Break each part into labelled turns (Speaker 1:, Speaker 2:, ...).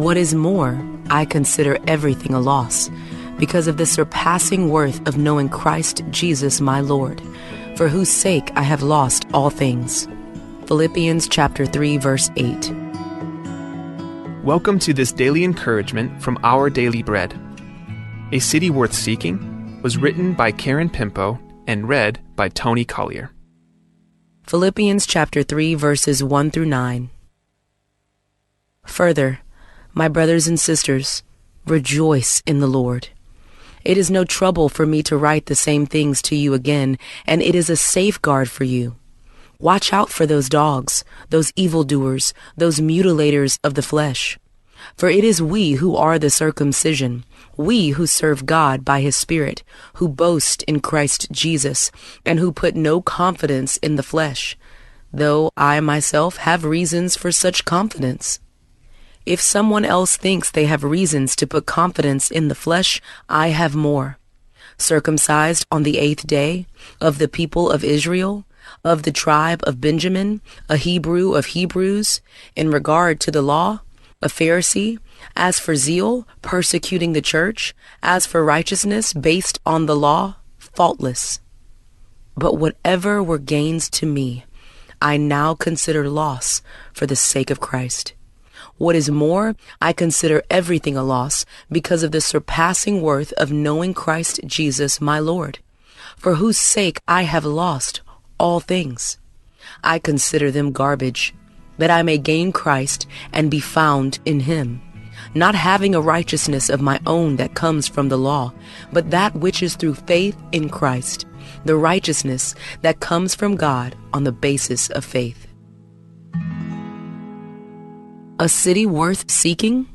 Speaker 1: What is more, I consider everything a loss because of the surpassing worth of knowing Christ Jesus my Lord, for whose sake I have lost all things. Philippians chapter 3, verse 8.
Speaker 2: Welcome to this daily encouragement from Our Daily Bread. A City Worth Seeking was written by Karen Pimpo and read by Tony Collier.
Speaker 1: Philippians chapter 3, verses 1 through 9. Further, my brothers and sisters, rejoice in the Lord. It is no trouble for me to write the same things to you again, and it is a safeguard for you. Watch out for those dogs, those evildoers, those mutilators of the flesh. For it is we who are the circumcision, we who serve God by His Spirit, who boast in Christ Jesus, and who put no confidence in the flesh, though I myself have reasons for such confidence. If someone else thinks they have reasons to put confidence in the flesh, I have more. Circumcised on the 8th day, of the people of Israel, of the tribe of Benjamin, a Hebrew of Hebrews, in regard to the law, a Pharisee, as for zeal, persecuting the church, as for righteousness based on the law, faultless. But whatever were gains to me, I now consider loss for the sake of Christ. What is more, I consider everything a loss because of the surpassing worth of knowing Christ Jesus my Lord, for whose sake I have lost all things. I consider them garbage, that I may gain Christ and be found in Him, not having a righteousness of my own that comes from the law, but that which is through faith in Christ, the righteousness that comes from God on the basis of faith. A City Worth Seeking,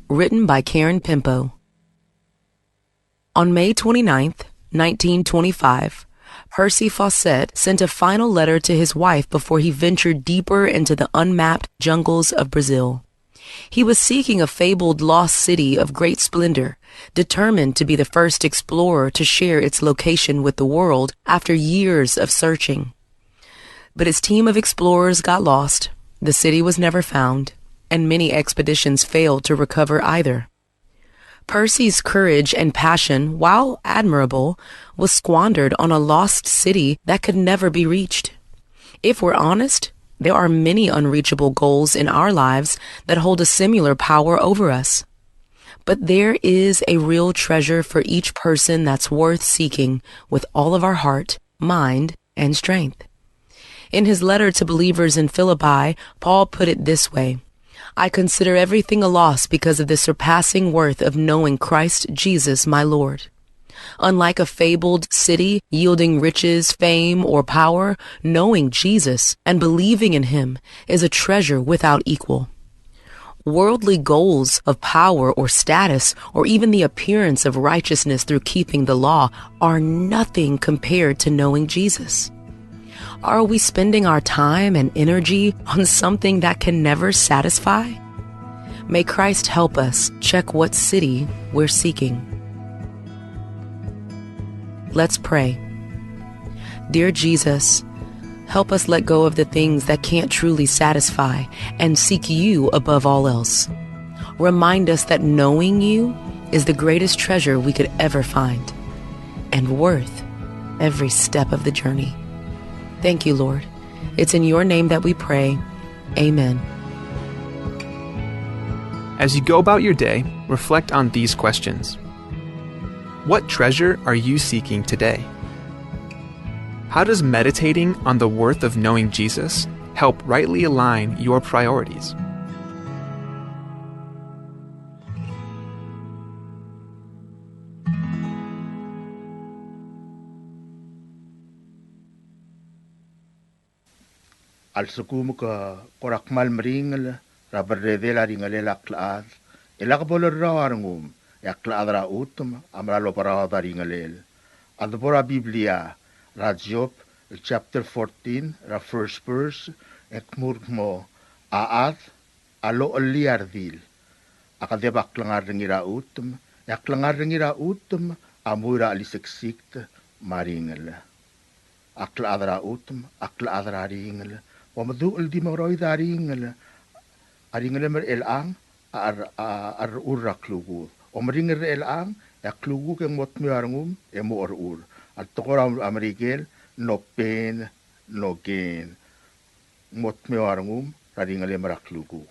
Speaker 1: written by Karen Pimpo. On May 29th, 1925, Percy Fawcett sent a final letter to his wife before he ventured deeper into the unmapped jungles of Brazil. He was seeking a fabled lost city of great splendor, determined to be the first explorer to share its location with the world after years of searching. But his team of explorers got lost, the city was never found, and many expeditions failed to recover either. Percy's courage and passion, while admirable, was squandered on a lost city that could never be reached. If we're honest, there are many unreachable goals in our lives that hold a similar power over us. But there is a real treasure for each person that's worth seeking with all of our heart, mind, and strength. In his letter to believers in Philippi, Paul put it this way: I consider everything a loss because of the surpassing worth of knowing Christ Jesus my Lord. Unlike a fabled city yielding riches, fame, or power, knowing Jesus and believing in Him is a treasure without equal. Worldly goals of power or status, or even the appearance of righteousness through keeping the law, are nothing compared to knowing Jesus. Are we spending our time and energy on something that can never satisfy? May Christ help us check what city we're seeking. Let's pray. Dear Jesus, help us let go of the things that can't truly satisfy and seek You above all else. Remind us that knowing You is the greatest treasure we could ever find, and worth every step of the journey. Thank You, Lord. It's in Your name that we pray. Amen.
Speaker 2: As you go about your day, reflect on these questions. What treasure are you seeking today? How does meditating on the worth of knowing Jesus help rightly align your priorities?
Speaker 3: Al sukum ka korakmal meringal raberdede la ringal elaklaad elakbolor rawarngum yaklaad ra utum amralo para daringalel adbora Biblia Job chapter 14 ra first verse ekmurmo aad alo liardil akadebak langar ngira utum yaklangar ngira utum amura aliseksikt maringal akla adra utum akla adra ringal Wamadu uldi maroy daringal aringal mer elang ar uraklugu. Omringer elang klugu keng mot miarngum emo ur. At tokoram Amerikel no pain no gain. Mot miarngum radingale maraklugu.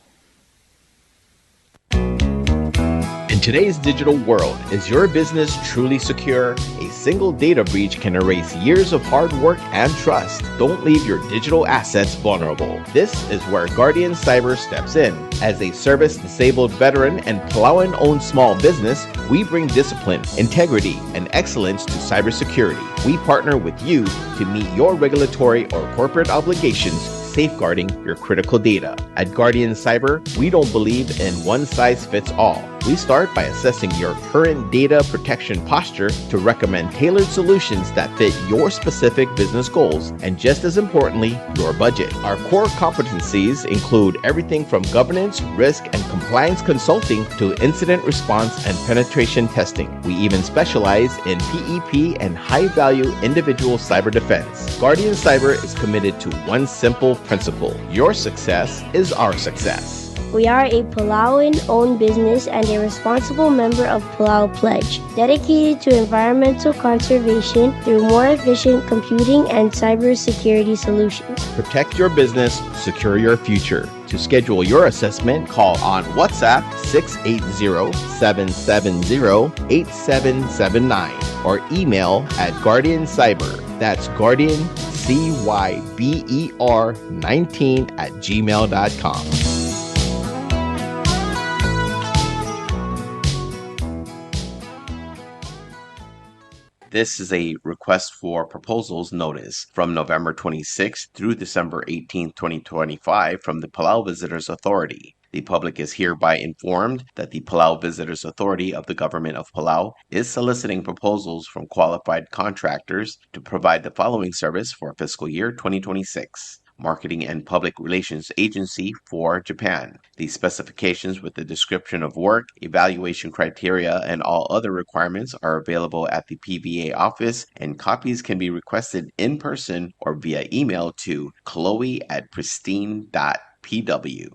Speaker 4: In today's digital world, is your business truly secure? A single data breach can erase years of hard work and trust. Don't leave your digital assets vulnerable. This is where Guardian Cyber steps in. As a service-disabled veteran and Palauan-owned small business, we bring discipline, integrity, and excellence to cybersecurity. We partner with you to meet your regulatory or corporate obligations, safeguarding your critical data. At Guardian Cyber, we don't believe in one-size-fits-all. We start by assessing your current data protection posture to recommend tailored solutions that fit your specific business goals and, just as importantly, your budget. Our core competencies include everything from governance, risk, and compliance consulting to incident response and penetration testing. We even specialize in PEP and high-value individual cyber defense. Guardian Cyber is committed to one simple principle: your success is our success.
Speaker 5: We are a Palauan-owned business and a responsible member of Palau Pledge, dedicated to environmental conservation through more efficient computing and cybersecurity solutions.
Speaker 4: Protect your business, secure your future. To schedule your assessment, call on WhatsApp 680-770-8779 or email at Guardian Cyber. That's Guardian, CYBER 19@gmail.com. This is a request for proposals notice from November 26th through December 18th, 2025 from the Palau Visitors Authority. The public is hereby informed that the Palau Visitors Authority of the Government of Palau is soliciting proposals from qualified contractors to provide the following service for fiscal year 2026. Marketing and Public Relations Agency for Japan. The specifications with the description of work, evaluation criteria, and all other requirements are available at the PVA office, and copies can be requested in person or via email to chloe@pristine.pw.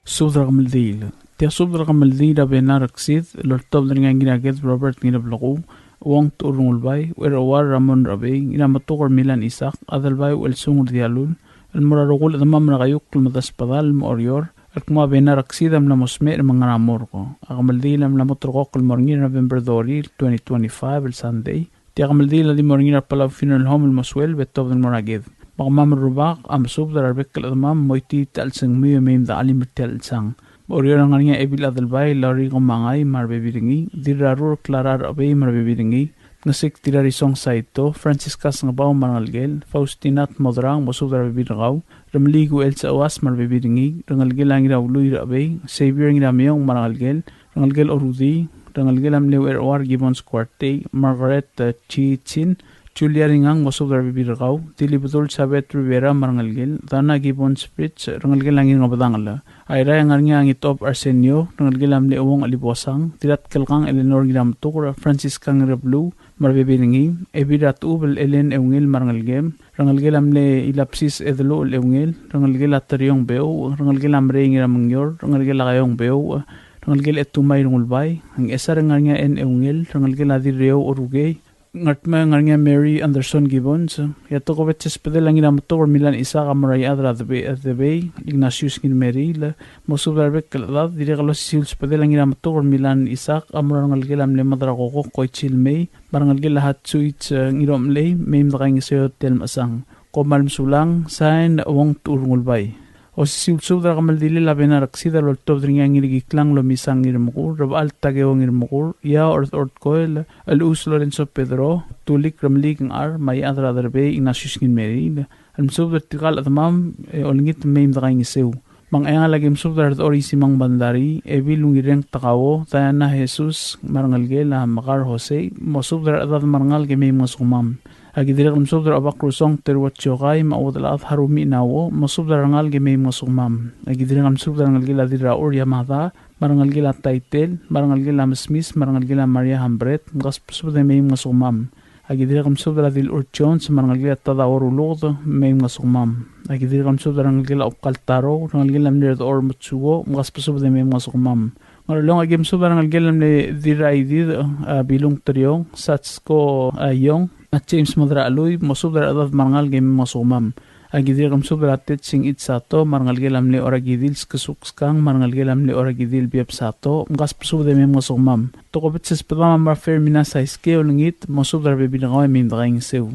Speaker 6: Sudra Maldil. Tia Sudra Maldil Benaraxid, Lortob Ringanginagit Robert Ninablako, Wong Turungulbay, Werawar Ramon Rabe, Inamator Milan Isak, Adalbay Welsung Dialul, المرارغول ضمام رغيوك المدسبضال الموريور الكما بين ركسيدا من مسمير من غرامورغو أغمل دي لم لمطرقوق المورنين نوفمبر دوري 2025 الساندي تي أغمل دي لدي مورنين البلاو فينو الهوم المسويل بالتوب المراجيذ مغمام الرباق أمسوب در البك الأضمام مويتي تألسنغ ميو ميم ذا علي مرتالسان موريور نغنيا إبيل أذلباي لاريغو مانغاي مربيبيرنغي دي رارور كلارار أبي مربيبيرنغي Nasik tirarisong saito, Franciscas ng baong mangalgel, Faustinat modrang mosudar bibirgaw, Ramligo el sa awas marbibiringi, Rangalgel ang irawluy rabay, Savior ng iramiyong mangalgel, Rangalgel orudi, Rangalgel amlew erwar Gibbons Quarte, Margaret Chichin, Julia ringang mosudar bibirgaw, Dilibutol Sabet Rivera mangalgel, Dana Gibbons Fritz, Rangalgel ang ingabadangala, Ayra ang nga ang itop Arsenio, Rangalgel amlewong alibosang, Tirat kalkang Eleanor Ginamtukura, Franciscang Reblu, marbibiringi ebirat ubel elen eungel marangalgem rangalgel amle ilapsis edlo eungel rangalgel ataryong beo rangalgel amre ngiramngyor rangalgel agayong beo rangalgel etumay ngulbay ang esar ngarnya en eungel rangalgel adireo orugay ngatma ngarnya Mary Anderson Gibbons yato ko betches pedel ngina motor Milan Isa kamray adra the Ignatius ngin Mary la mosubarbek kala dire galos sils pedel ngina motor Milan Isa amra ngalgel amle madra ko koichil may barangalgel lahat suits ngiromley mem drakang isyo tel masang komalm sulang sain wong turngulbay o siulsub dra kamaldili labena raksida loltob dringang ngirigiklang lomisang ngirmukur rabal tageo ngirmukur ya ort koel alus Lorenzo Pedro tulik ramlik ng may adra darbe Ignatius ngin Mary almsub vertikal atmam olngit mem drakang isyo mang ayang lagim subdar ori simang bandari ebilung ireng takawo tayana Jesus marangalgel makar Jose mosubdar adad marangal ke mem ngasumam agidirek msubdar abak rusong terwatchogay maudal harumi nawo mosubdar rangal ge mem ngasumam agidirek msubdar ngalgel adira or yamada marangalgel title marangalgel Smith marangalgel Maria Hambret ngasubdar mem ngasumam agidirek msubdar adil urchons marangalgel tada orulod mem ngasumam agidirek msubdar ngalgel opkaltaro ngalgel amnerd or mutsugo ngasubdar mem ngasumam Ngarulong agim subdarang algelam le diraidi bilung triong sats ko yong at James Madra Aloy mosubdar adad marangal game masumam agidir kam subdar atet sing itsato marangal gelam le oragidil skasuskang marangal gelam le oragidil biap sato ngas psubde me masumam tokobit ses pedama mar Fermina sa iske olngit mosubdar be binagaw me mdraing seu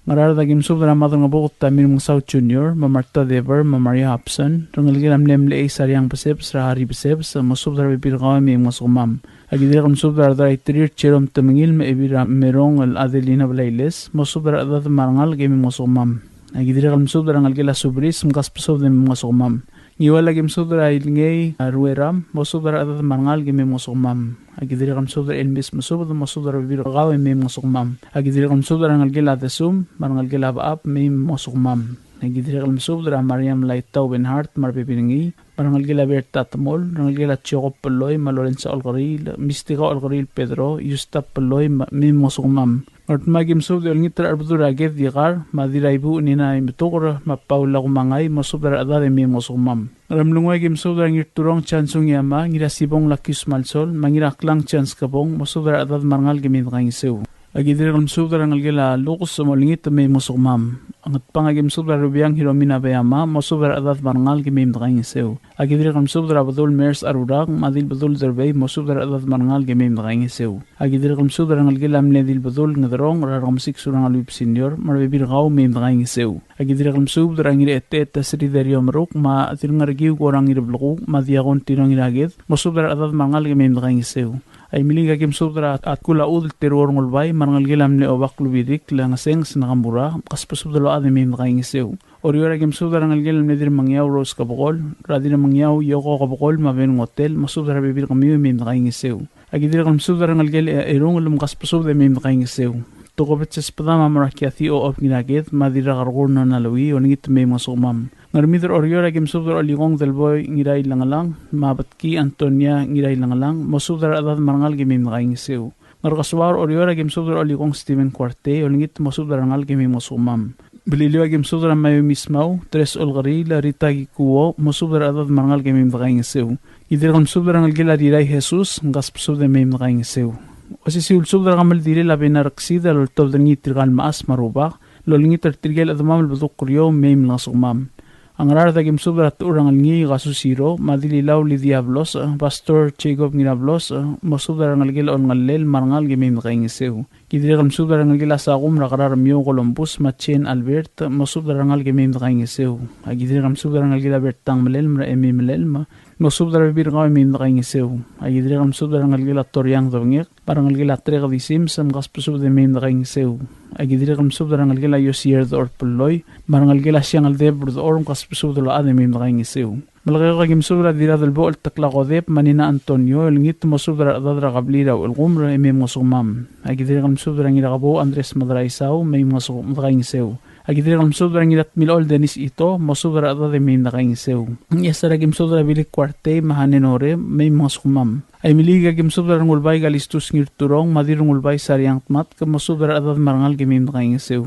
Speaker 6: ngarar da game subdar amadong abot tamir mong South Junior mamarta Dever Maria Hobson rangal gelam lem le saryang pasep srahari pasep sa mosubdar be binagaw me masumam agidir kam subdar da itrir cherom tamingil me ebira merong al Adelina Blailes mosubdar adad marangal game masumam agidir kam subdar rangal gela subris mgas psubde me masumam Iwala game subdar ilngay rueram mosubdar adad marangal game masumam agidir kam subdar elmis mosubdar bibir gawe me masumam agidir kam subdar rangal gela dasum marangal gela baap me masumam agidir kam subdar Mariam Laitaw Benhart marbibingi marangal gela bertatamol rangal gela chokop peloy malorensa olgaril mistika olgaril Pedro yusta peloy me masumam Ort magim subdar ngitra arbdur aged digar madiraibu nina imtukor mapaula kumangay masubdar adad me masumam ramlungay gim subdar ngirturong chansung yama ngirasibong lakis malsol mangiraklang chans kabong masubdar adad marangal gimin kangsew agidir kam subdar rangal gela lukus molingit me masumam angat pangagim subdar rubiyang hiromina bayama masubdar adad marangal gimin kangsew agidir kam subdar abdul mers arurang madil badul zerbay masubdar adad marangal gimin kangsew agidir kam subdar rangal gela mledil badul ngadrong raram sik surang alwib senior marbibir gaw me kangsew agidir kam subdar angir ette tasri dario maruk ma atilngargiw gorang irbluku madiagon tirang iragid masubdar adad marangal gimin kangsew ay miliga kim subdra at kula udil teror ngulbay marangal gelam le obak lubidik lang seng sinakambura kaspasubdalo ade me makaingisew oriora kim subdra ngal gelam nedir mangyaw ros kabokol radina mangyaw yoko kabokol maben hotel masubdra bibir kami me makaingisew agidir kam subdra ngal gel erong lum kaspasubde me makaingisew tokobet ses padama marakiati o op ginagit madira gargurno nalawi oningit me masumam ngarmider oriora kim subdar oligong delboy ngiray langalang mabatki Antonia ngiray langalang mosubdar adad marangal gimim nakaingisew ngarkaswar oriora kim subdar oligong Steven Cuarte olingit mosubdar rangal gimim masumam bililiwa kim subdar mayo mismaw tres olgari la rita gikuwo mosubdar adad marangal gimim nakaingisew idir kam subdar rangal gila diray Jesus ngas psubde mim nakaingisew Osi si ulsub dara kamal diri labi naraksida lol tob dan ngitirgal maas marubak lol ngitar tirgel adamam albaduk kuryo meim langsugmam ang rar dagim subdara turang alngi kasusiro madililaw li diablos pastor Jacob ngirablos masubdara ngalgil on ngalel marangal gimim nakaingisew kidiri kam subdara ngalgil asakum rakarar miyo Columbus Machen Albert masubdara ngal gimim nakaingisew agidiri kam subdara ngalgil abertang malel mra emi malel masubdara bibir ngaw mim nakaingisew agidiri kam subdara ngalgil atoriang dongek parang ngalgil atrek disim sam kaspusubde mim nakaingisew agidiri kam subdara ngalgil ayosier or peloy marang ngalgil asyang aldebr orum kaspusubdalo ade mim nakaingisew malagay kagim subdara dira dalbo al taklakodep manina Antonio lingit masubdara adadra kablira ul gumra eme masumam agidiri kam subdara ngirakabo Andres Madraisaw may masum nakaingisew agidiri kam subdara ngirat milol Denis ito masubdara adad eme nakaingisew yasara gim subdara bilik Cuarte mahanenore may masumam ay miliga gim subdara ngulbay galistus ngirturong madirong ngulbay saryang mat kamasubdara adad marangal gimim nakaingisew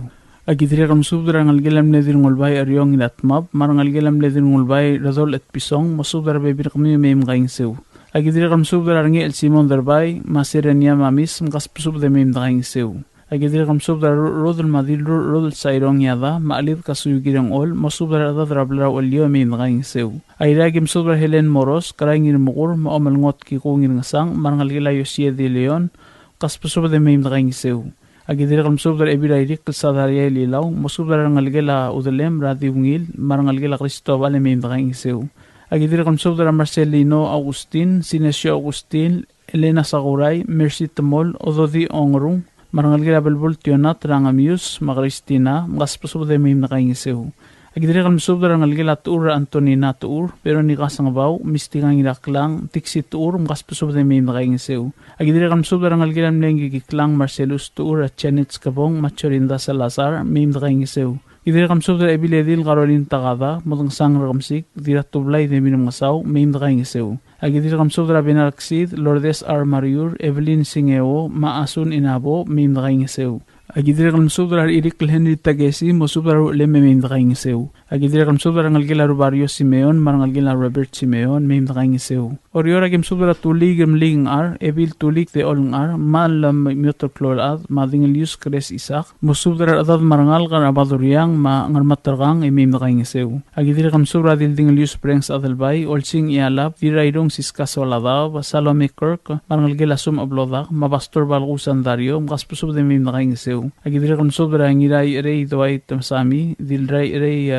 Speaker 6: agidiri kam subdara ngalgelam nedir ngulbay aryong inatmab marangal gelam nedir ngulbay razol at pisong masubdara bebir kami may makaingisew agidiri kam subdara ngi El Simon Darbay maserenya mamis mkas pusubde may makaingisew agidiri kam subdara rodol madil rodol sayrong yada maalit kasuyugirang ol masubdara adad rablara olyo may makaingisew ayra gim subdara Helen Moros karay ngir mukur maamal ngot kiko ngir ngasang marangal gela Yosie de Leon kas pusubde may makaingisew agidiri kam subdara ebirairik sadariya lilaw masubdara ngalgela udalem radi ungil marangalgela Cristobal may makaingisew agidiri kam subdara Marcelino Agustin Sinesio Agustin Elena Saguray Mercy Tamol Ododi Ongrung marangalgela Belbol Tionat Rangamius Magristina magaspusubde may makaingisew agidiri kam subdara ngalgela Tuur Antonina Tuur pero ni kasangbaw mistikang ilaklang tiksi Tuur magaspusubde may makaingisew agidiri kam subdara ngalgela mlengi kiklang Marcelus Tuur at Chanitz Kabong Machorinda Salazar may makaingisew agidiri kam subdara Ebiledil Caroline Tagada mudang sang rakamsik dira tublay de minamasaw may makaingisew agidiri kam subdara Benalaksid Lourdes R. Mariur Evelyn Singeo Maasun Inabo may makaingisew Agidire kan subra irik Henry Tagesi mo subra leme mem dakaing seu. Agidire kan subra ngalgila Barrio Simeon marangalgila Robert Simeon mem dakaing seu. Oriora gem subra tulig ling ar evil tulig de olng ar malam miotor klorad madingil yus kres isak mo subra adad marangal kan abaduriang ma ngarmatargang mem dakaing seu. Agidire kan subra dildingil yus prengs adalbay olsing ialap dirairong siskasoladaw Salome Kirk marangalgila sum ablodak mabastor balgusan Dario mkaspusob de mem dakaing seu. Agidire kan sobra ngiray rey doay tamsami dilray rey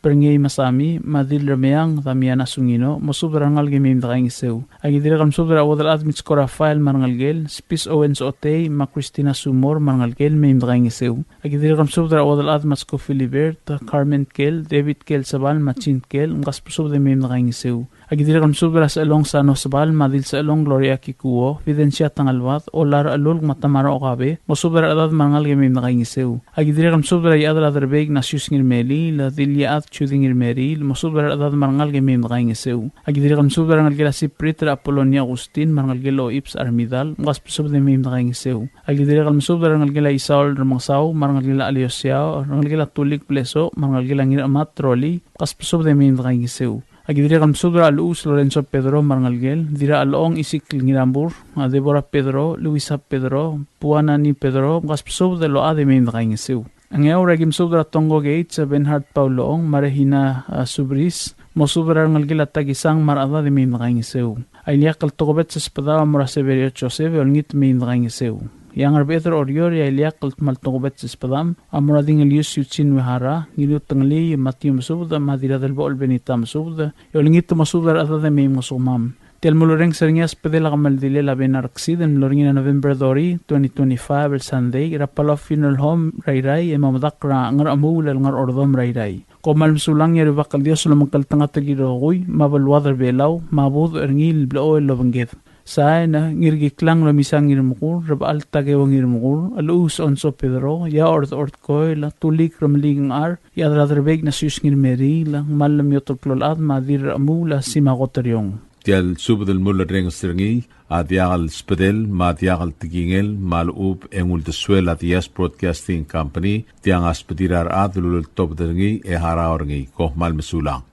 Speaker 6: perngay masami madil rameang tamiana sungino mosobra ngal gemim dakaing seu. Agidire kan sobra wadal admits ko Rafael marangalgel Spis Owens Otey ma Christina Sumor marangalgel mem dakaing seu. Agidire kan sobra wadal admats ko Philibert Carmen Kel David Kel Sabal Machin Kel mkaspusob de mem dakaing seu. Agidire kan sobra sa elong Sano Sabal madil sa elong Gloria Kikuo Fidencia Tangalwat o lar alul matamara okabe mosobra adad marangal gemim dakaing seu. Agidire kan sobra yadal aderbeg nasyus ngirmeli la dilyaat chuding ngirmeri mosobra adad marangal gemim dakaing seu. Agidire kan sobra ngalgela si Pritra Apolonia Agustin marangalgelo Ips Armidal mkaspusob de mem dakaing seu. Agidire kan sobra ngalgela Isaul Ramangsaw marangalgela Aliosiao ngalgela Tulik Pleso marangalgela ngiramat Troli mkaspusob de mem dakaing seu. Agidire kan sobra alus Lorenzo Pedro marangalgel dira along isik ngirambur Deborah Pedro Luisa Pedro Puana ni Pedro mkaspusob de lo ade mem dakaing seu. Ang regim sobra Tongo Gates Benhard Pauloong Marehina Subris mosobra ngalgela tagisang marada de mem dakaing seu. Ayliak kaltokobet sa espada mora Severio Joseph olngit mem dakaing seu. Yang arbiter orior ya iliak maltokobet sa espadam amurading Elius Yuchin Wihara nilut tangli Matthew masubda madira del bol benita masubda olngit masubda ada de mem masumam. Tel muloreng seringnya pedela kamaldile la benarksi den muloreng na November 2025 el Sunday rapalo funeral home rairai emamadakra ngar amul ngar ordom rairai. Komal sulang ya bakal dia sulam kaltanga tagiroy mabalwadar belaw mabud erngil blo el lobangget. Sa na ngirgiklang lamisang ngirmukur rabal tagawang ngirmukur alus onso Pedro ya ort koy la tulik ramling ar ya draderbeg na sus ngirmeri la malam yotoklolad madir amula simagoteryong.
Speaker 7: Tial subdel mulla reng stringi adiagal spedel madiagal tigingel malub engul de suela dias broadcasting company tiang aspedirar adlul top derngi e haraorngi ko mal mesulang.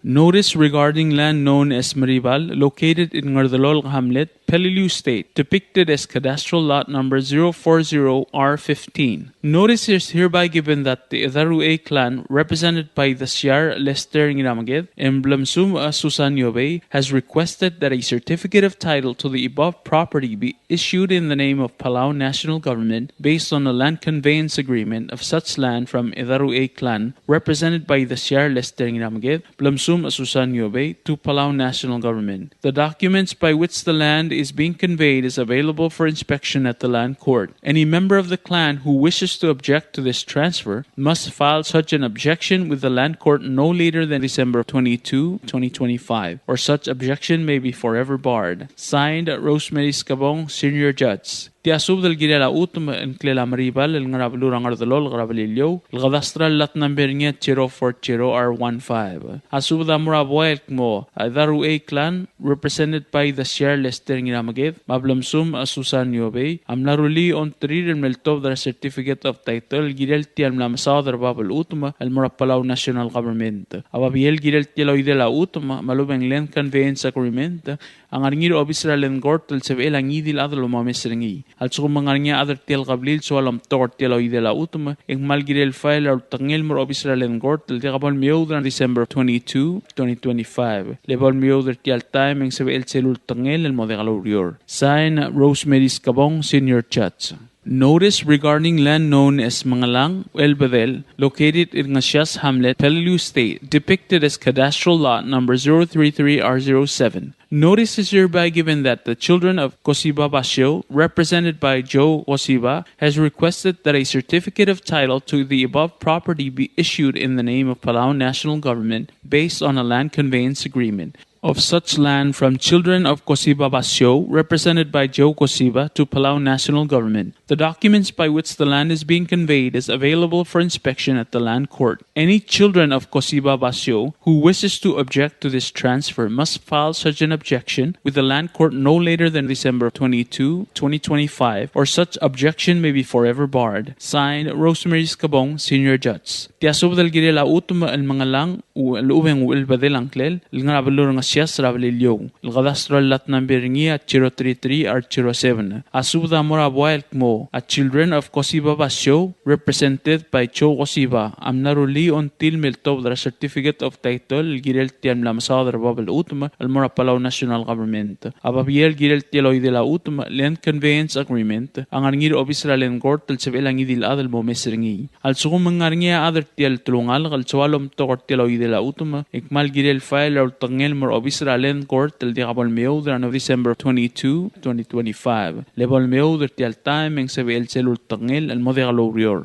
Speaker 6: Notice regarding land known as Maribal, located in Ngardalol Hamlet, Peleliu State, depicted as cadastral lot number 040R15. Notice is hereby given that the Idarue clan, represented by the Siar Lester Ngiramaged and Blamsum Susan Yobe, has requested that a certificate of title to the above property be issued in the name of Palauan National Government based on a land conveyance agreement of such land from Idarue clan, represented by the Siar Lester Ngiramaged, Blamsum Susan Yobe, to Palauan National Government. The documents by which the land is being conveyed is available for inspection at the land court. Any member of the clan who wishes to object to this transfer must file such an objection with the land court no later than December 22, 2025, or such objection may be forever barred. Signed, Rosemary Scabong, Senior Judge. Tiasub del girela utum en clela maribal el ngarablura ngardolol grabalilio el gadastra lat number nya 040R15 asub da muraboel mo Daru A clan represented by the Siar Lester Ngiramaged mablamsum Susan Yobe amlaruli on trir meltov the certificate of title girel ti amlamsadar babel utum el murapalaw national government ababiel girel ti loidela utum malubeng land conveyance agreement ang arngir obisra len gortel sebel ang idil adlo mamesrengi also mangarnya adar tel qablil so alam tor telo idela utma eng malgirel file or tangel mor obisra len gortel te qabal miodran December 22 2025 lebal miodr tial time eng sebel celul tangel el modegalurior sign Rosemary Scabong Senior Judge. Notice regarding land known as Mangalang, El Bedel, located in Ngasias Hamlet, Peleliu State, depicted as cadastral lot number 033R07. Notice is hereby given that the children of Cosiba Basio, represented by Joe Cosiba, has requested that a certificate of title to the above property be issued in the name of Palauan National Government based on a land conveyance agreement. of such land from children of Cosiba Basyo, represented by Joe Cosiba, to Palau National Government. The documents by which the land is being conveyed is available for inspection at the land court. Any children of Cosiba Basyo who wishes to object to this transfer must file such an objection with the land court no later than December 22, 2025, or such objection may be forever barred. Signed, Rosemary Scabong, Senior Judge. Tiasub del Girela Utuma el Mangalang u el Ubeng u el Badel Anklel, el Ngarabalur Ngasias Rabalilio, el Gadastral Latnan Beringi at 033 or 07. Asubda Morabuel Kmo, a children of Cosiba Basyo, represented by Cho Cosiba, Amnaruli on Tilmil Tobra certificate of title, el Girel Tiam Lamsadar Babel Utuma, el Mora Palau National Government. Ababiel Girel Tieloy de la Utuma, Land Conveyance Agreement, ang Arngir of Israel and Court, el Sebelangi dil Adel Momesringi. Al Sugumang Arngia other Tiel Tulungal, al Chualom Tokor Tieloy de la Utuma, Ikmal Girel File or Tangel Mor of Israel and Court, el Diabol Meodra of December 22, 2025. Lebol Meodra Tiel Time, and Sebel Celul Tangel, and Modegalo.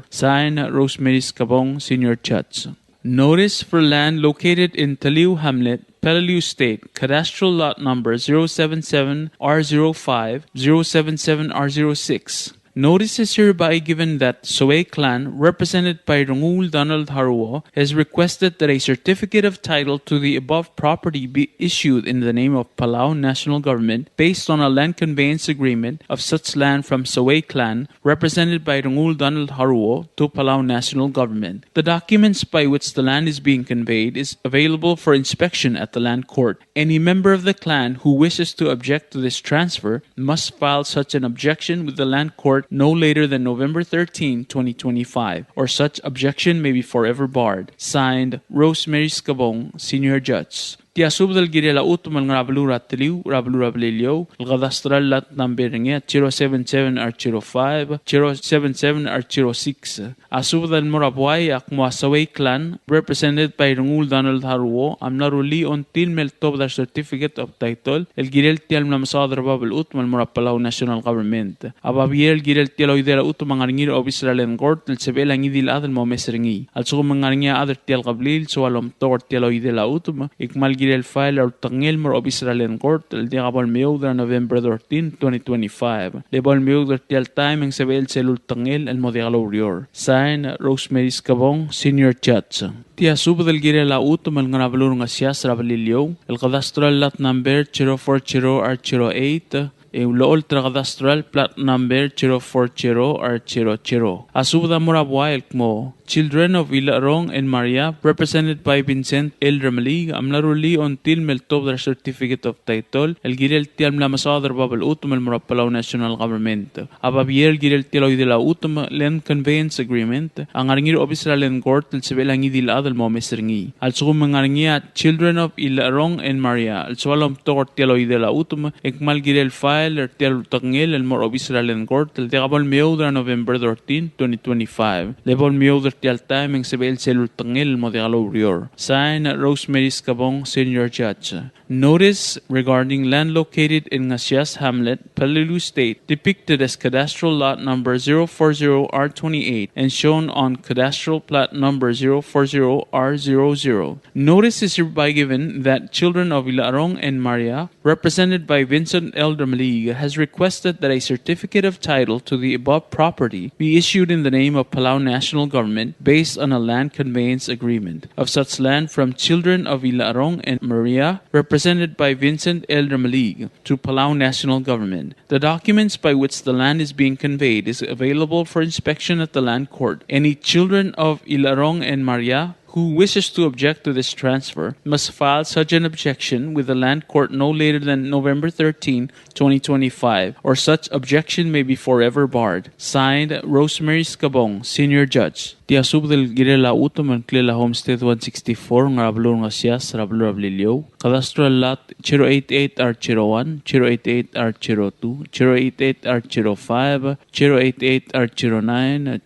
Speaker 6: Sign, Rosemary Scabong, Senior Judge. Notice for land located in Taliu Hamlet, Palauan State, cadastral lot number 077R05, 077R06. Notice is hereby given that Soe clan, represented by Rungul Donald Haruo, has requested that a certificate of title to the above property be issued in the name of Palau National Government based on a land conveyance agreement of such land from Soe clan, represented by Rungul Donald Haruo, to Palau National Government. The documents by which the land is being conveyed is available for inspection at the land court. Any member of the clan who wishes to object to this transfer must file such an objection with the land court no later than November 13, 2025, or such objection may be forever barred. Signed, Rosemary Scabong, Senior Judge. Tiasub del Girela Utumal Rabalura Tiliu, Rabalura Belilio, Gadastral Lat Numberinga, 077R05, 077R06. Asub del Morabuay, Akmuasaway clan, represented by Rungul Donald Haruo, Amnaruli on Tilmel Tobda certificate of title, El Girel Tial Namsadar Babel Utmal Morapalau National Government. Ababiel Girel Tialoy de la Utumangarngir of Israel and Court, El Sebelang Idil Adel Momesringi. Also Mangarnia other Tial Gablil, Soalom Tor Tialoy de la Utuma, Ikmal Girel file or Tangilmer of Israel and Court, El Diabol Meudra, November 13, 2025. Lebol Meudra Tial Time, and Sebel Celul Tangil, El Modialo Rior. Sign, Rosemary Scabong, Senior Judge. Tiasub del Girela Utum, El Ngarabalur Ngasias Rabalilio, El Cadastral Lat Number 040R08, Eulol Tragadastral Plat Number 040R00. Asubda Morabua Elkmo. Children of Ilarong and Maria, represented by Vincent L. Ramali, Amlaruli on Tilmel Tobra certificate of title, El Girel Tiam Lamasadar Babel Utum El Morapalau National Government. Ababiel Girel Tiloy de la Utum Land Conveyance Agreement, ang Arngir of Israel and Court, El Sebelangi dil Adel Momesringi. Al Sugumang Arngia, Children of Ilarong and Maria, El Sualom Tokor Tiloy de la Utum, Ekmal Girel File, El Tial Tangel, El Mor of Israel and Court, El Diabol Meudra, November 13, 2025. Lebol Meudra Tial Time, and Sebel Celul Tangel, Modegalo Rior. Sign, Rosemary Scabong, Senior Judge. Notice regarding land located in Ngasias Hamlet, Palauan State, depicted as cadastral lot number 040R28 and shown on cadastral plat number 040R00. Notice is hereby given that children of Ilarong and Maria, represented by Vincent L. Dramalig, has requested that a certificate of title to the above property be issued in the name of Palau National Government based on a land conveyance agreement of such land from children of Ilarong and Maria, represented by Vincent L. Dramalig, to Palau National Government. The documents by which the land is being conveyed is available for inspection at the land court. Any children of Ilarong and Maria who wishes to object to this transfer must file such an objection with the land court no later than November 13, 2025, or such objection may be forever barred. Signed, Rosemary Scabong, Senior Judge. Tiasub del Girela Utum and Clela Homestead 164, Ngarablur Ngasias, Rablur Ablilio, Cadastral Lot 088R01, 088R02, 088R05, 088R09,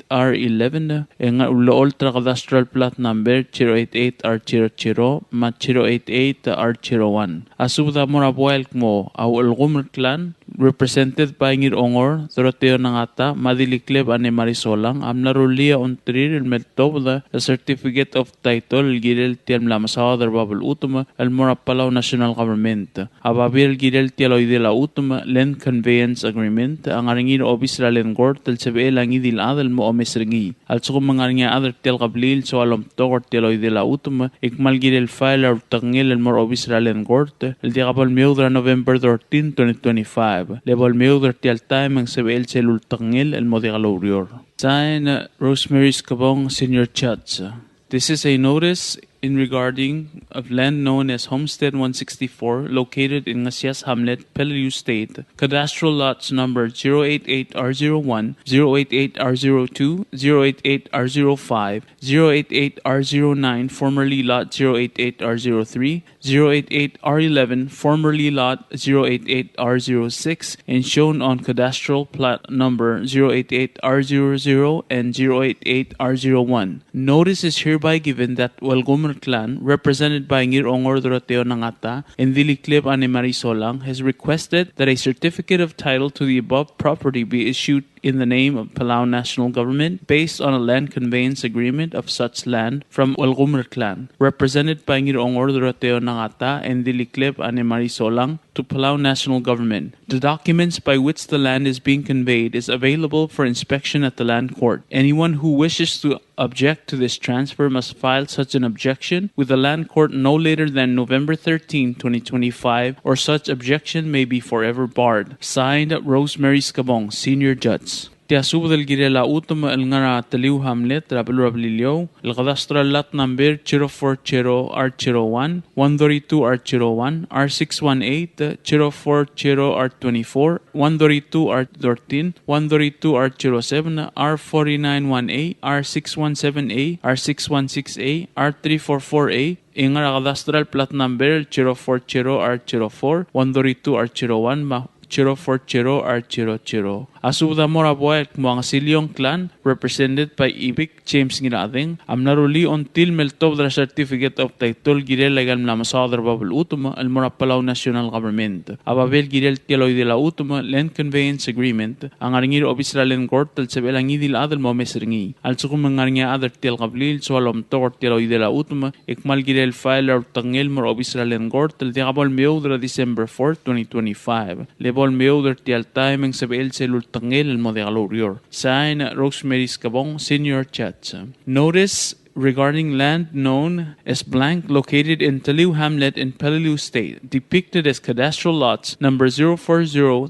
Speaker 6: 088R11, and Ultra Cadastral Plot Number 088R00, mat 088R01. Asubda Morabuel Mo, Au El Gomer Clan, represented by Ngir-Ongor, Doroteo Nangata, Madilikleb ane Marisolang, Amnarulia Ontrir, el Meltobla, a certificate of title, el Girel Tiam Lamasawa, der Babel Utuma, el Mora Palau National Government, Ababir Girel Tialoide la Utuma, Land Conveyance Agreement, ang aringir obisra len gort, el sebe langidil adel mo omesringi, al sukum mangaringa adel tel gablil, so alom togor tialoide la Utuma, ikmal Girel file or tangil el mor obisra len gort, el diagabal Mildra November 13, 2025. Lebol Mildra tial time ang sebe el celul tangil el modigalorior. Sign Rosemary Skabong, Senior Judge. This is a notice in regarding of land known as Homestead 164, located in Ngasias Hamlet, Peleliu State, cadastral lots number 088R01, 088R02, 088R05, 088R09, formerly lot 088R03, 088R11, formerly lot 088R06, and shown on cadastral plat number 088R00 and 088R01. Notice is hereby given that Walgomer Clan, represented by Ngir-Ongor Doroteo Nangata and Diliklib ane Marisolang, has requested that a certificate of title to the above property be issued in the name of Palau National Government based on a land conveyance agreement of such land from Walgomer Clan, represented by Ngir-Ongor Doroteo Nangata and Diliklib ane Marisolang, to Palau National Government. The documents by which the land is being conveyed is available for inspection at the land court. Anyone who wishes to object to this transfer must file such an objection with the land court no later than November 13, 2025, or such objection may be forever barred. Signed, Rosemary Skabong, Senior Judge. Tiasubo del Girela Utuma el Ngara Taliu Hamlet, Rabelio, el Cadastral Lot Number 040 R01, 132 R01, R618, 040 R24, 132 R13, 132 R07, R4918, R617A, R616A, R344A, Ingara Cadastral Plat Number 040 R04, 132 R01, 040 R00. Asuda Moraboy mga Silyong Clan, represented by Ibik James Ngirading, amnaruli until meltob the certificate of title girel legal mlamasodar babel utuma al Mora Palau National Government. Ababel girel tialoy de la utuma land conveyance agreement, ang aringir obisra len court al sebel ang idil adal mo mesringi. Al sukum mangaringa adal tial gablil so alom tor tialoy de la utuma, ikmal girel file or tangil mor obisra len court al diabol meudra December 4, 2025. Lebol meudra tial time ang sebel celul tangil el modigalorior. Sign Rosemary Skabong, Senior Judge. Notice regarding land known as blank located in Taliu Hamlet in Peleliu State, depicted as cadastral lots number 040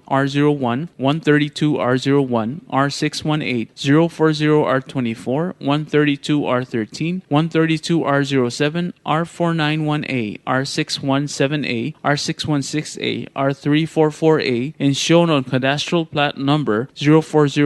Speaker 6: R01, 132 R01, R618, 040 R24, 132 R13, 132 R07, R491A, R617A, R616A, R344A, and shown on cadastral plat number 040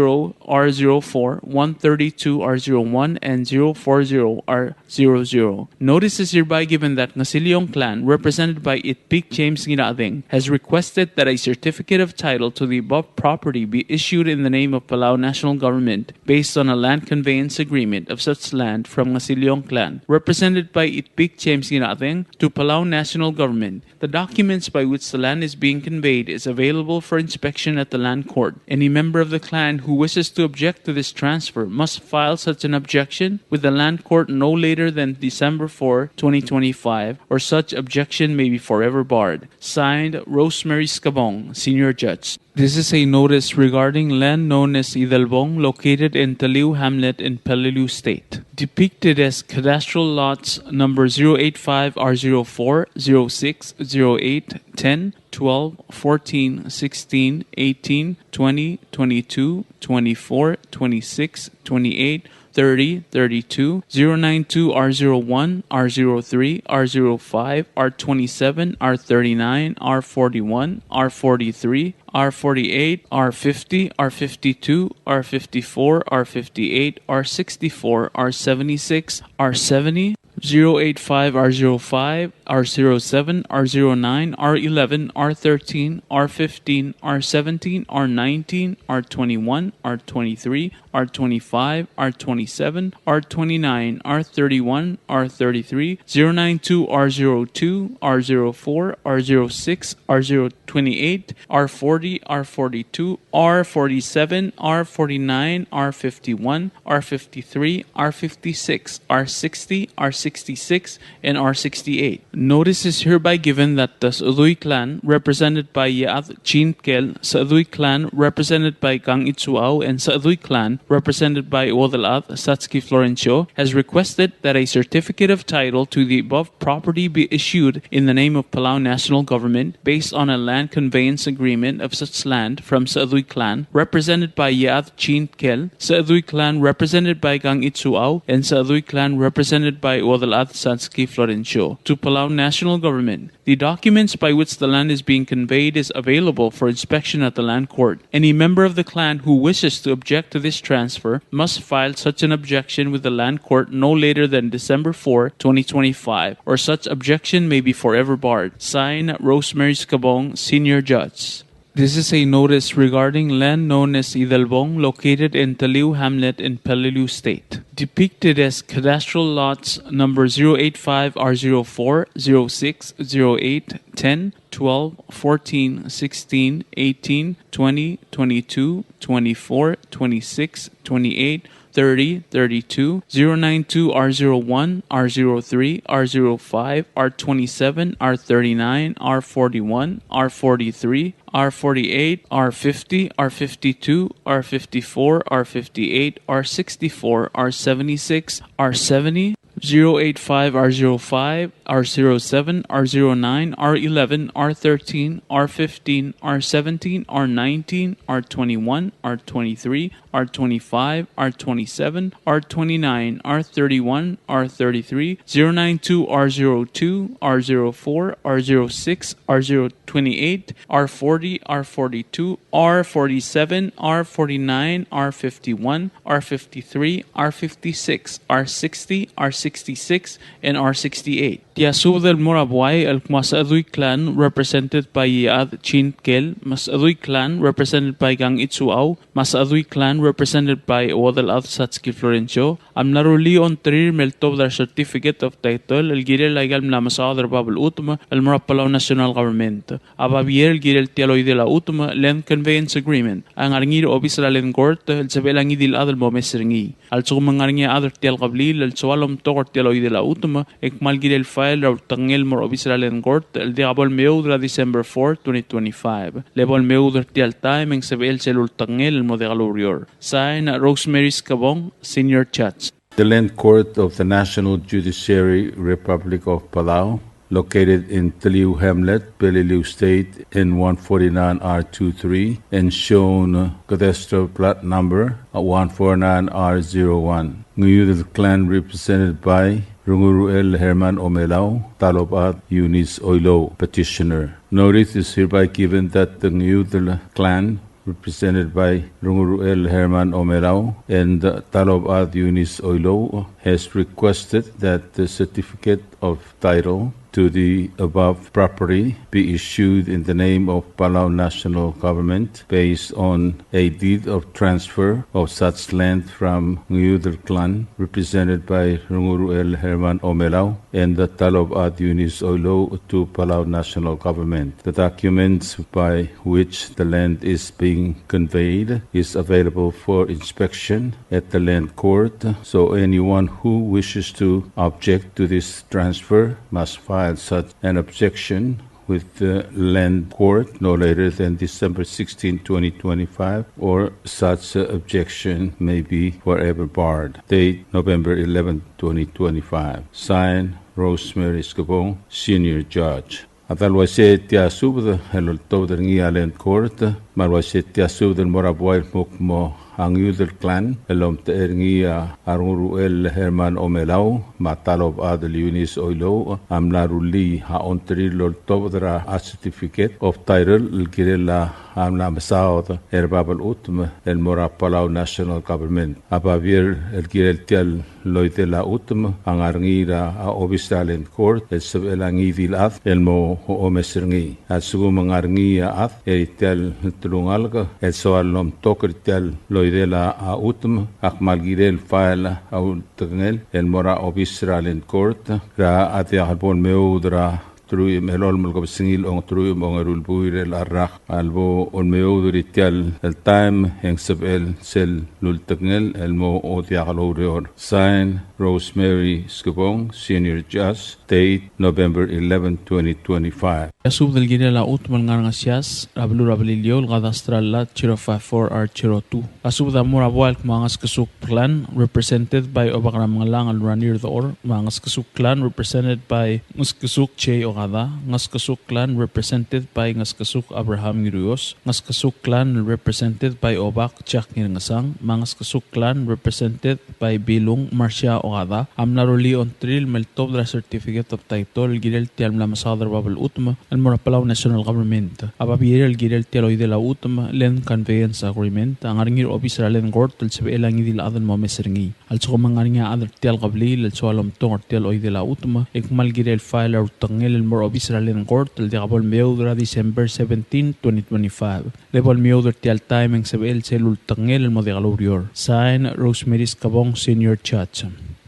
Speaker 6: R04, 132 R01, and 040 R00. Notice is hereby given that Ngasilyong Clan, represented by Itpik James Ngirading, has requested that a certificate of title to the above property be issued in the name of Palau National Government based on a land conveyance agreement of such land from Ngasilyong Clan, represented by Itpik James Ngirading, to Palau National Government. The documents by which the land is being conveyed is available for inspection at the land court. Any member of the clan who wishes to object to this transfer must file such an objection with the land court no later than December 4, 2025, or such objection may be forever barred. Signed, Rosemary Skabong, Senior Judge. This is a notice regarding land known as Idalbong, located in Taliu Hamlet in Peleliu State, depicted as cadastral lots number 085 R04, 06, 08, 10, 12, 14, 16, 18, 20, 22, 24, 26, 28, 30, 32, 092 R01, R03, R05, R27, R39, R41, R43, R48, R50, R52, R54, R58, R64, R76, R70, 085 R05, R07, R09, R11, R13, R15, R17, R19, R21, R23, R25, R27, R29, R31, R33, 092, R02, R04, R06, R028, R40, R42, R47, R49, R51, R53, R56, R60, R66, and R68. Notice is hereby given that the Sa'uduy clan, represented by Yaad Chinkel, Sa'uduy clan, represented by Gang Itsuao, and Sa'uduy clan, represented by Odalat Satski Florencio, has requested that a certificate of title to the above property be issued in the name of Palau National Government based on a land conveyance agreement of such land from Sa'uduy clan, represented by Yaad Chinkel, Sa'uduy clan, represented by Gang Itsuao, and Sa'uduy clan, represented by Odalat Satski Florencio, to Palau National Government. The documents by which the land is being conveyed is available for inspection at the land court. Any member of the clan who wishes to object to this transfer must file such an objection with the land court no later than December 4, 2025, or such objection may be forever barred. Signed, Rosemary Scabong, Senior Judge. This is a notice regarding land known as Idalbong, located in Taliu Hamlet in Peleliu State. Depicted as cadastral lots number 085, R04, 06, 08, 10, 12, 14, 16, 18, 20, 22, 24, 26, 28, 30, 32, 092, R01, R03, R05, R27, R39, R41, R43, R48, R50, R52, R54, R58, R64, R76, R70, 085, R05, R07, R09, R11, R13, R15, R17, R19, R21, R23, R25, R27, R29, R31, R33, 092, R02, R04, R06, R028, R40, R42, R47, R49, R51, R53, R56, R60, R66, and R68. Tiasub del Morabuay, el Mas'aduy clan, represented by Yaad Chinkel, Mas'aduy clan, represented by Gang Itsuao, Mas'aduy clan, represented by Wadal Satski Florencio, am naruli on trir meltob their certificate of title, el girel legal la masadr babel utma, el Palau National Government, ababier el girel tialoy de la utma, land conveyance agreement, ang arngir obis la land court, el sabelang idil adal bomesringi, al sumangarngi adar tial qablil, el sualom togor tialoy de la utma, ek mal girel file raw tangel mor obis la land court, el diabol meudra December 4, 2025, lebol meudra tial time, ang sabel selul tangel el modegalurior. Signed, Rosemary Scabong, Senior Judge.
Speaker 7: The Land Court of the National Judiciary Republic of Palau, located in Taliu Hamlet, Peleliu State, in 149R23, and shown cadastral plot number 149R01. Nguyud clan represented by Runguruel Herman Omelao, Talobat Eunice Oilo, petitioner. Notice is hereby given that the Nguyud clan, represented by Runguruel Herman Omelao and Talobat Eunice Oilo, has requested that the certificate of title to the above property be issued in the name of Palau National Government based on a deed of transfer of such land from Nguyudel clan, represented by Runguruel Herman Omelao and the Talobat Eunice Oilo, to Palau National Government. The documents by which the land is being conveyed is available for inspection at the land court, so anyone who wishes to object to this transfer must file such an objection with the land court no later than December 16, 2025, or such objection may be forever barred. Date November 11, 2025. Signed, Rosemary Scabong, Senior Judge. Atalwase tiasub the helol towder ngi land court marwasit yasu del morabuay mo ang Udel clan elom teerngi arunguru el Herman Omelau matalob adel Yunis Oilo amlaruli haontri lol tobdra a certificate of title girella amla masaud erbabel utm el mora Palau national government abavir el girel tel loitela utm angarngira a obistalent court el sebelangi vilat el mo omeserngi asugu mangarngi at eritel tulungalga el soalom tokertel loidela a utm akmalgirel faela au tengel el mora obistalent court ra atia halbon meudra trui melol mulgo singil on trui mongerul buire la rak albo on meudri tial el time en sebel sel lul tengel el mo otia galorior sign Rosemary Skubong, Senior Judge, date November 11, 2025.
Speaker 6: Yasub del Girela Utmal Ngarangasias, Rablu Rabilio, Gadastral 054R02. Asub the Murabual Mangas Kasuk clan, represented by Obagramang and Ranir the Or, Mangas Kasuk clan, represented by Muskasuk Che Ogada, Ngaskasuk clan, represented by Ngaskasuk Abraham Yurios, Ngaskasuk clan, represented by Obak Chak Nirngasang, Mangaskasuk clan, represented by Bilung Marcia Ogada, amnaruli on trill meltobra certificate of title girel tial la masadar babel utma al Palau national government ababir el girel tial oide la utma len conveyance agreement angarngir obisra len gort el sebelang idil adan mo meserngi al somangarnga adar tial qabli el soalom tor tial oide la utma ikmal girel file or tangel el mor obisra len gort el diabol meudra December 17 2025 lebol meudra tial timing sebel selul tangel el modegalurior sign Rosemary Skubong Senior Judge.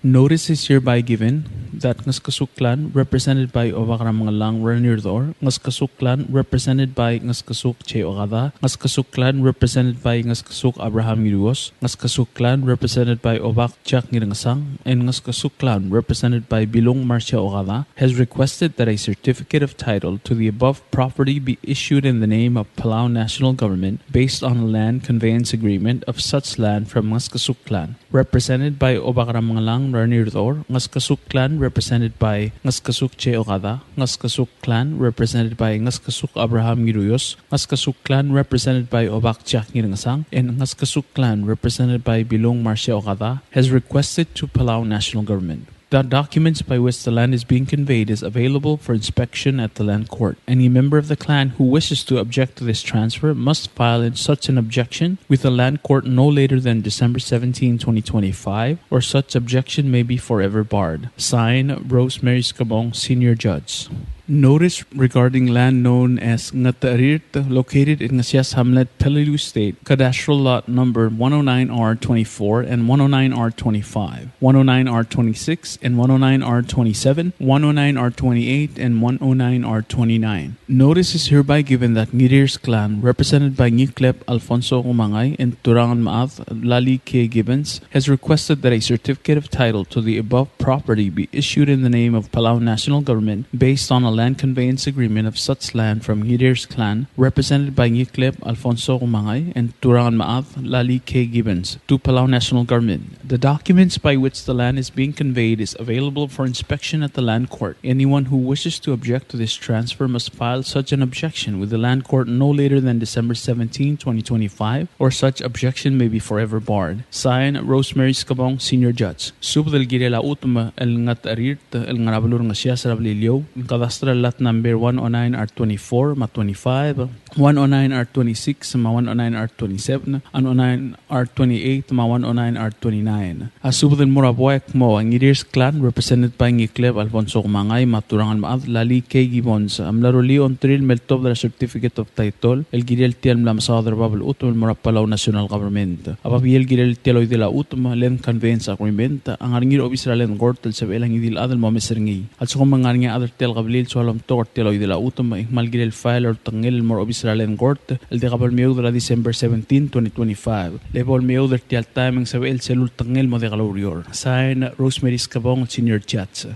Speaker 6: Notice is hereby given that Ngaskasuk clan, represented by Obagramang Ranir, Ngaskasuk clan, represented by Ngaskasuk Che Ogada, Ngaskasuk clan, represented by Ngaskasuk Abraham Yurios, Ngaskasuk clan, represented by Obak Chak Nirngasang, and Ngaskasuk clan, represented by Bilong Marcia Ogada, has requested that a certificate of title to the above property be issued in the name of Palau National Government based on a land conveyance agreement of such land from Ngaskasuk clan, represented by Obagramang Ranir, Ngaskasuk clan, represented by Ngaskasuk Che Ogada, Ngaskasuk clan, represented by Ngaskasuk Abraham Yurios, Ngaskasuk clan, represented by Obak Chak Nirngasang, and Ngaskasuk clan, represented by Bilong Marcia Ogada, has requested to Palau National Government. The documents by which the land is being conveyed is available for inspection at the land court. Any member of the clan who wishes to object to this transfer must file in such an objection with the land court no later than December 17, 2025, or such objection may be forever barred. Sign, Rosemary Skubong, Senior Judge. Notice regarding land known as Ngatarit, located in Ngasias Hamlet, Peleliu State, cadastral lot number 109R24 and 109R25, 109R26 and 109R27, 109R28 and 109R29. Notice is hereby given that Ngirirs clan, represented by Ngiklep Alfonso Umangay and Turangan Maath Lali K. Gibbons, has requested that a certificate of title to the above property be issued in the name of Palau National Government based on a land conveyance agreement of such land from Ngirirs clan, represented by Ngiklep Alfonso Umangay and Turangan Maath Lali K. Gibbons, to Palau National Government. The documents by which the land is being conveyed is available for inspection at the land court. Anyone who wishes to object to this transfer must file such an objection with the land court no later than December 17, 2025, or such objection may be forever barred. Sign, Rosemary Skubong, Senior Judge. Sub del Girela Utma el Ngatarit el Ngarabalur Ngasias Rablilio, Kadastral lot number 109R24 ma25, 109R26 ma 109R27, 109R28 ma 109R29. Asub del Murabuek mo ang Ngirirs clan, represented by Ngiklep Alfonso Umangay, Maturangan Maath Lali K. Gibbons, amlaruli on trill meltob the certificate of title el girel tiel mlam Southern Babel Utum el Palau National Government. Ababiel girel tieloy de la Utum len conveyance agreement ang arngir obisra len gort el sebelang idil adel mo meserngi. Al so mangarnga adel tel gablil soalam tor tieloy de la Utum ikmal girel file or tangel mor obisra len gort el de gabal meudra December 17, 2025. Lebol meudra tial timing sebel selul tangel mo de galurior. Sign, Rosemary Skubong, Senior Judge.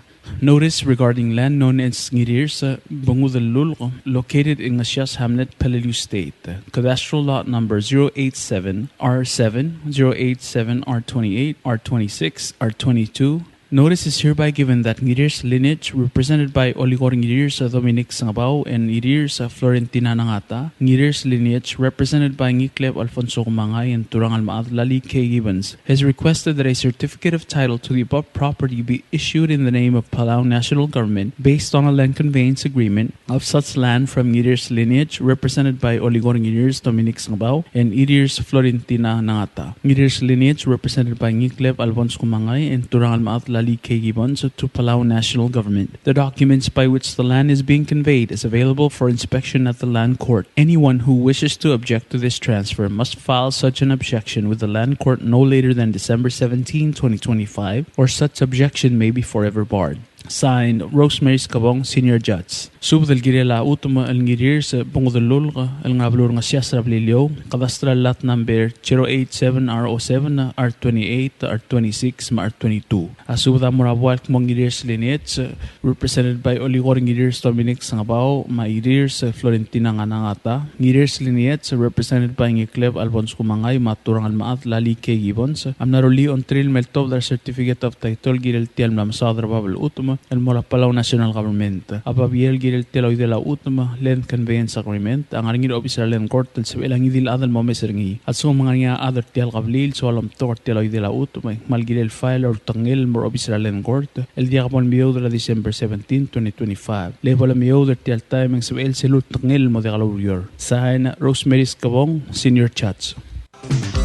Speaker 6: Notice regarding land known as Ngirirs Bungudalul, located in Ngasias Hamlet, Peleliu State. Cadastral lot number 087R7, 087R28, R26, R22, Notice is hereby given that Ngirirs lineage, represented by Oligor Ngirirs Dominic Sangabao and Ngirirs Florentina Nangata, Ngirirs lineage, represented by Ngikleb Alfonso Kumangay and Turang Almaad Lali K. Gibbons, has requested that a certificate of title to the above property be issued in the name of Palauan National Government based on a land conveyance agreement of such land from Ngirirs lineage, represented by Oligor Ngirirs Dominic Sangabao and Ngirirs Florentina Nangata. Ngirirs lineage, represented by Ngikleb Alfonso Kumangay and Turang Almaad Lali K. Gibbons to Palauan National Government. The documents by which the land is being conveyed is available for inspection at the land court. Anyone who wishes to object to this transfer must file such an objection with the land court no later than December 17, 2025, or such objection may be forever barred. Signed, Rosemary Scabong, Senior Judge. Subdal girela utuma al ngirir sa bungdulul al ngablur nga siyas rablilyo, kadastral lot number 087R07 R28 R26 R22. Asubda murabwal kmong ngirir sa lineage, represented by Oligor Ngirir Dominic Sangabao, mairir sa Florentina Nangata. Ngirir sa lineage, represented by Ngikleb Alfonso Kumangay, maturang almaat Lali K. Gibbons. Amnaruli on trill meltov dar certificate of title girel tial mlamsadra babal utuma el mula Palauan National Government. Apabiel girel teloy de la utma land conveyance agreement ang aringir officer land court tel sebelang idil adal momesergi at so mga nga other tel qablil so alam tor teloy de la utma mal girel file or tangel more officer land court el dia kapon bio de la December 17 2025 level mio de tel time ang sebel selut tangel mo de galurior sign Rosemary Scabong, Senior Judge.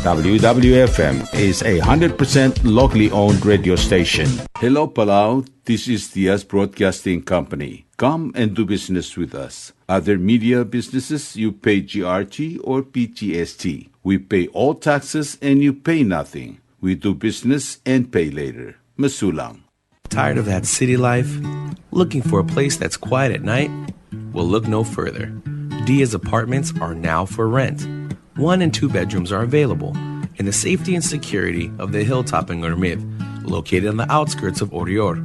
Speaker 7: WWFM is a 100% locally owned radio station. Hello, Palau. This is Diaz Broadcasting Company. Come and do business with us. Other media businesses, you pay GRT or PGST. We pay all taxes and you pay nothing. We do business and pay later. Masulang.
Speaker 8: Tired of that city life? Looking for a place that's quiet at night? Well, look no further. Diaz Apartments are now for rent. 1 and 2 bedrooms are available in the safety and security of the hilltop in Gurmid, located on the outskirts of Orior.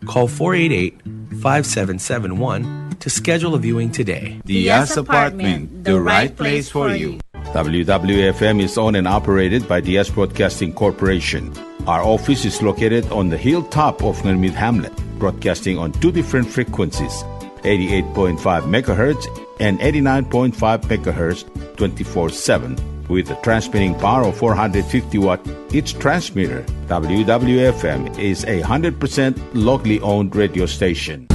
Speaker 8: Call 488-5771 to schedule a viewing today.
Speaker 7: Diaz Apartment, the right place for you. WWFM is owned and operated by Diaz Broadcasting Corporation. Our office is located on the hilltop of Gurmid Hamlet, broadcasting on 2 different frequencies, 88.5 megahertz and 89.5 megahertz 24/7 with a transmitting power of 450 watt each transmitter. WWFM is a 100% locally owned radio station.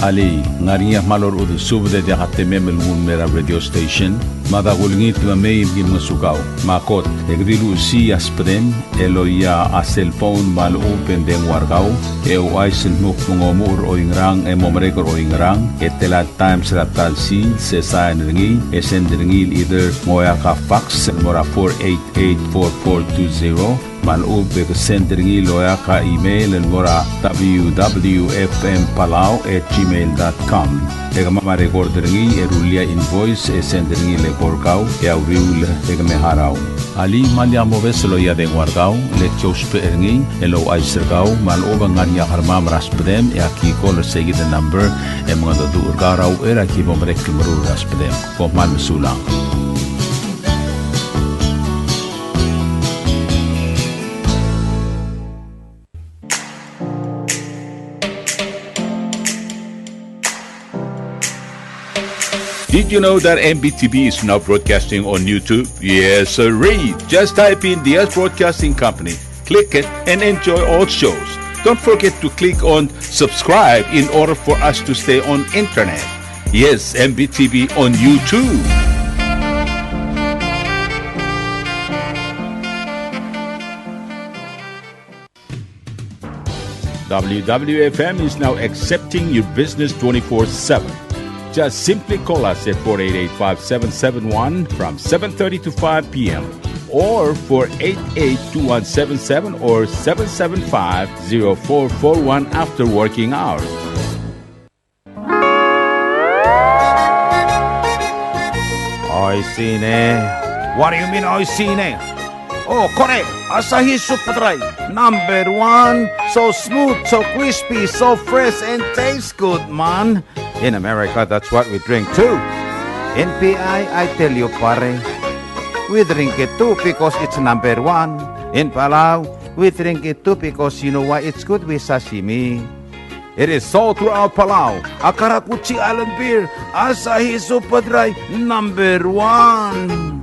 Speaker 7: Ali ngariya malor udu subde de hatemem mun mera radio station madagulngit mamay gin masukaw makot egdilu si aspren eloya a cellphone mal open den wargaw e waisen muk ngomur oingrang e momrekor oingrang etela times ratal si se sign ringi esendringi either moya ka fax mora 4884420 malub ke sendringi loya ka email mora www.fmpalau@gmail.com ega mama recorderingi erulia invoice sendringi le korkau e auriul ega meharau ali malia moves loya de wargau le chospe eringi elo aisergau maloba ngania harmam raspedem e aki call segi the number e mga do urgarau era ki bomrek mru raspedem ko mal sulang. Did you know that MBTV is now broadcasting on YouTube? Yes, sirree. Just type in Diaz Broadcasting Company, click it, and enjoy all shows. Don't forget to click on subscribe in order for us to stay on internet. Yes, MBTV on YouTube. WWFM is now accepting your business 24/7. Just simply call us at 488-5771 from 7:30 to 5 p.m. or 488-2177 or 775-0441 after working hours.
Speaker 9: Oi, Sine. What do you mean, oi, Sine? Oh, correct. Asahi Super Dry. Number 1. So smooth, so crispy, so fresh, and tastes good, man. In America, that's what we drink too. In PI, I tell you, pare, we drink it too because it's number 1. In Palau, we drink it too because you know why? It's good with sashimi.
Speaker 7: It is sold throughout Palau. A Karapuchi Island beer, Asahi Super Dry, #1.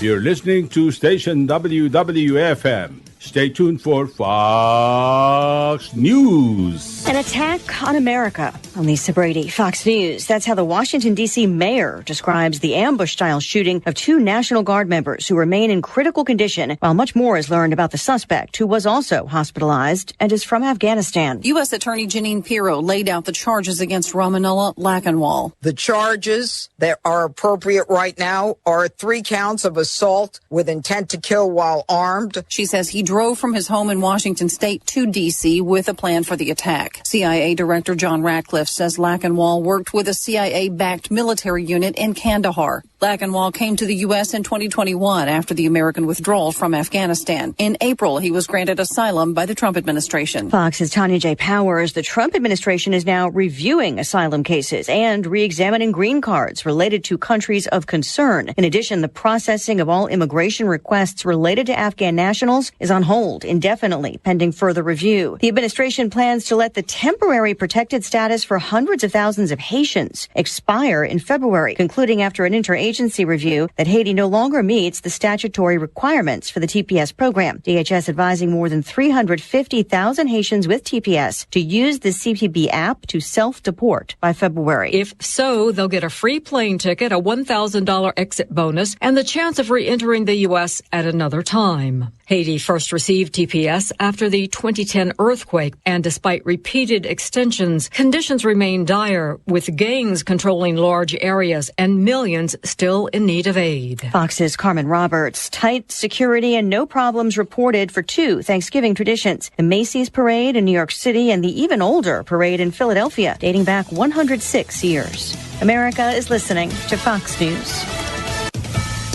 Speaker 7: You're listening to station WWFM. Stay tuned for Fox News.
Speaker 10: An attack on America. I'm Lisa Brady, Fox News. That's how the Washington, D.C. mayor describes the ambush-style shooting of 2 National Guard members who remain in critical condition, while much more is learned about the suspect, who was also hospitalized and is from Afghanistan.
Speaker 11: U.S. Attorney Janine Pirro laid out the charges against Ramanullah Lackenwall.
Speaker 12: The charges that are appropriate right now are 3 counts of assault with intent to kill while armed.
Speaker 11: She says he drove from his home in Washington state to D.C. with a plan for the attack. CIA Director John Ratcliffe says Lackenwall worked with a CIA-backed military unit in Kandahar. Lackenwall came to the U.S. in 2021 after the American withdrawal from Afghanistan. In April, he was granted asylum by the Trump administration.
Speaker 10: Fox's Tanya J. Powers. The Trump administration is now reviewing asylum cases and re-examining green cards related to countries of concern. In addition, the processing of all immigration requests related to Afghan nationals is on hold indefinitely, pending further review. The administration plans to let the temporary protected status for hundreds of thousands of Haitians expire in February, concluding after an interagency review that Haiti no longer meets the statutory requirements for the TPS program. DHS advising more than 350,000 Haitians with TPS to use the CPB app to self-deport by February.
Speaker 13: If so, they'll get a free plane ticket, a $1,000 exit bonus, and the chance of re-entering the U.S. at another time. Haiti first received TPS after the 2010 earthquake, and despite repeated extensions, conditions remain dire, with gangs controlling large areas and millions still in need of aid.
Speaker 10: Fox's Carmen Roberts. Tight security and no problems reported for 2 Thanksgiving traditions: the Macy's Parade in New York City and the even older parade in Philadelphia, dating back 106 years. America is listening to Fox News.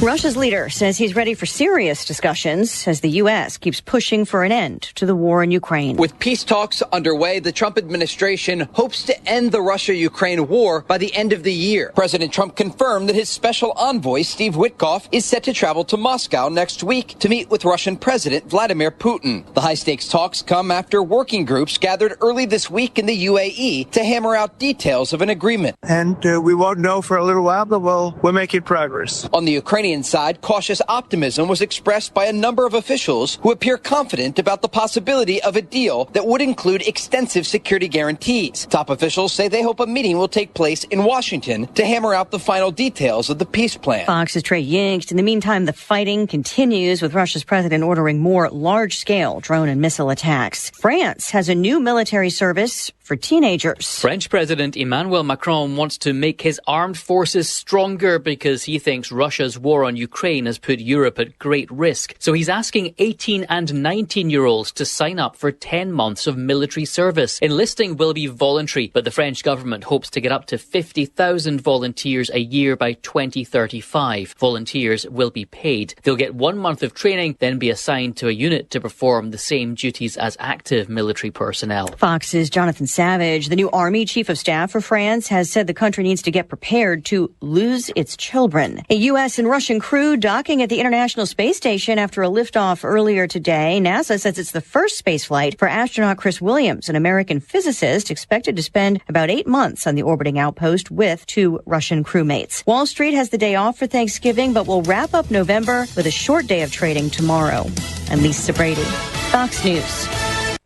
Speaker 10: Russia's leader says he's ready for serious discussions as the U.S. keeps pushing for an end to the war in Ukraine.
Speaker 14: With peace talks underway, the Trump administration hopes to end the Russia-Ukraine war by the end of the year. President Trump confirmed that his special envoy, Steve Witkoff, is set to travel to Moscow next week to meet with Russian President Vladimir Putin. The high-stakes talks come after working groups gathered early this week in the UAE to hammer out details of an agreement.
Speaker 15: And we won't know for a little while, but we're making progress.
Speaker 14: On the Ukrainian side, cautious optimism was expressed by a number of officials who appear confident about the possibility of a deal that would include extensive security guarantees. Top officials say they hope a meeting will take place in Washington to hammer out the final details of the peace plan.
Speaker 10: Fox's Trey Yingst. In the meantime, the fighting continues, with Russia's president ordering more large-scale drone and missile attacks. France has a new military service for teenagers.
Speaker 16: French President Emmanuel Macron wants to make his armed forces stronger because he thinks Russia's war on Ukraine has put Europe at great risk. So he's asking 18 and 19-year-olds to sign up for 10 months of military service. Enlisting will be voluntary, but the French government hopes to get up to 50,000 volunteers a year by 2035. Volunteers will be paid. They'll get 1 month of training, then be assigned to a unit to perform the same duties as active military personnel.
Speaker 10: Fox's Jonathan Savage. The new Army Chief of Staff for France has said the country needs to get prepared to lose its children. A U.S. and Russian crew docking at the International Space Station after a liftoff earlier today. NASA says it's the first space flight for astronaut Chris Williams, an American physicist expected to spend about 8 months on the orbiting outpost with 2 Russian crewmates. Wall Street has the day off for Thanksgiving, but will wrap up November with a short day of trading tomorrow. I'm Lisa Brady, Fox News.